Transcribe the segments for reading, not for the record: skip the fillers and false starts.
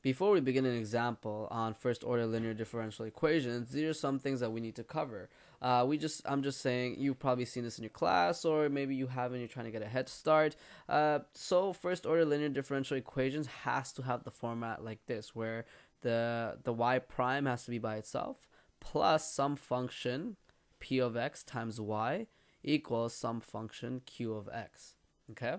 Before we begin an example on first order linear differential equations, these are some things that we need to cover. I'm just saying you've probably seen this in your class, or maybe you haven't. You're trying to get a head start. So first order linear differential equations has to have the format like this, where the y prime has to be by itself plus some function p of x times y equals some function q of x. Okay,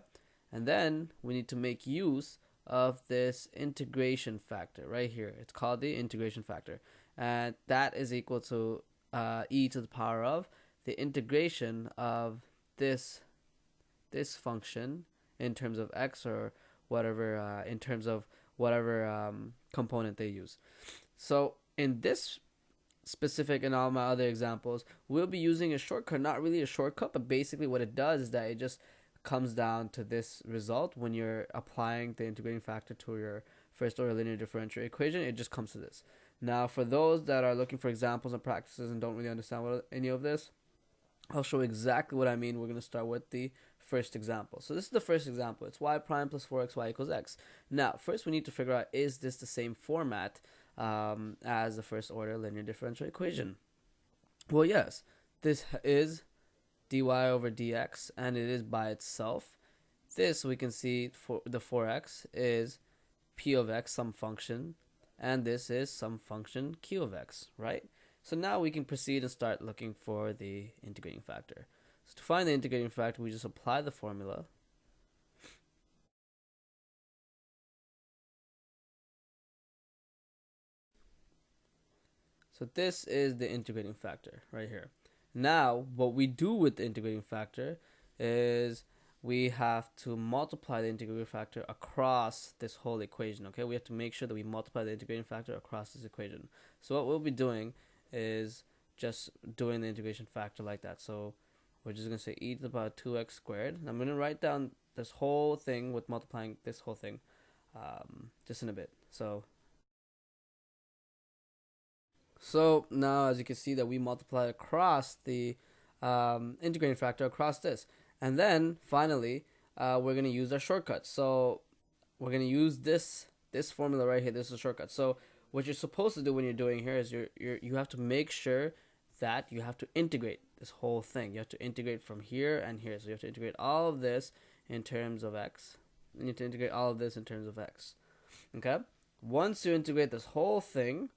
and then we need to make use of this integration factor right here. It's called the integration factor, and that is equal to e to the power of the integration of this function in terms of x, or whatever in terms of whatever component they use. So in this specific and all my other examples, we'll be using a shortcut. Not really a shortcut, but basically what it does is that it just comes down to this result. When you're applying the integrating factor to your first order linear differential equation, it just comes to this. Now, for those that are looking for examples and practices and don't really understand what any of this, I'll show exactly what I mean. We're going to start with the first example. So this is the first example. It's y prime plus 4xy equals x. Now, first we need to figure out, is this the same format as the first order linear differential equation? Well, yes. This is dy over dx, and it is by itself. This, we can see, for the 4x is p of x, some function, and this is some function q of x, right? So now we can proceed and start looking for the integrating factor. So to find the integrating factor, we just apply the formula. So this is the integrating factor right here. Now, what we do with the integrating factor is we have to multiply the integrating factor across this whole equation, okay? We have to make sure that we multiply the integrating factor across this equation. So what we'll be doing is just doing the integration factor like that. So we're just going to say e to the power 2x squared. And I'm going to write down this whole thing with multiplying this whole thing just in a bit. So now, as you can see, that we multiply across the integrating factor across this. And then, finally, we're going to use our shortcut. So we're going to use this formula right here. This is a shortcut. So what you're supposed to do when you're doing here is you have to make sure that you have to integrate this whole thing. You have to integrate from here and here. So you have to integrate all of this in terms of x. You need to integrate all of this in terms of x. Okay? Once you integrate this whole thing,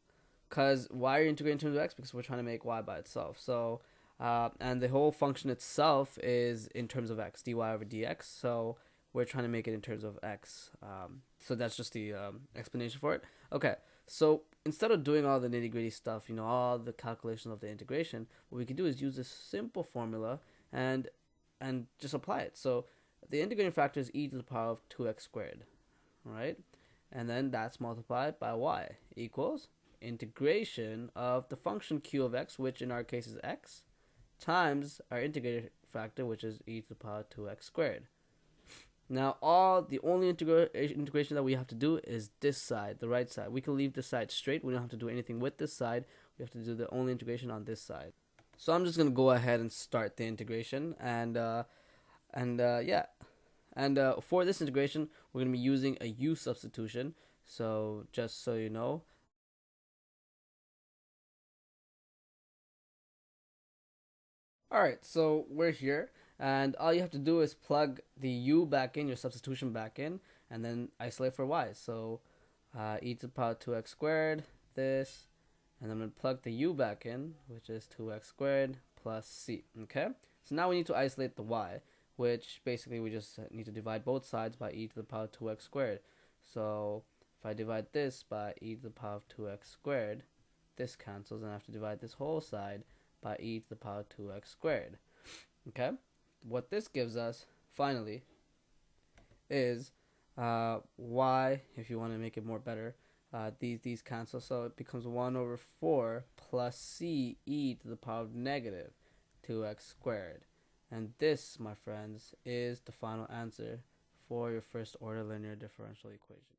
because why are you integrating in terms of x? Because we're trying to make y by itself. So, and the whole function itself is in terms of x, dy over dx. So we're trying to make it in terms of x. So that's just the explanation for it. Okay, so instead of doing all the nitty gritty stuff, all the calculations of the integration, what we can do is use this simple formula and just apply it. So the integrating factor is e to the power of 2x squared, right? And then that's multiplied by y equals integration of the function q of x, which in our case is x, times our integrated factor, which is e to the power 2x squared. Now, the only integration that we have to do is this side, the right side. We can leave this side straight. We don't have to do anything with this side. We have to do the only integration on this side. So I'm just going to go ahead and start the integration. And for this integration, we're going to be using a u substitution. So just so you know, alright, so we're here, and all you have to do is plug the u back in, your substitution back in, and then isolate for y. So e to the power 2x squared, this, and I'm going to plug the u back in, which is 2x squared plus c, okay? So now we need to isolate the y, which basically we just need to divide both sides by e to the power 2x squared. So if I divide this by e to the power of 2x squared, this cancels, and I have to divide this whole side by e to the power 2x squared. Okay? What this gives us, finally, is y, if you want to make it more better, these cancel, so it becomes 1 over 4 plus c e to the power of negative 2x squared. And this, my friends, is the final answer for your first order linear differential equation.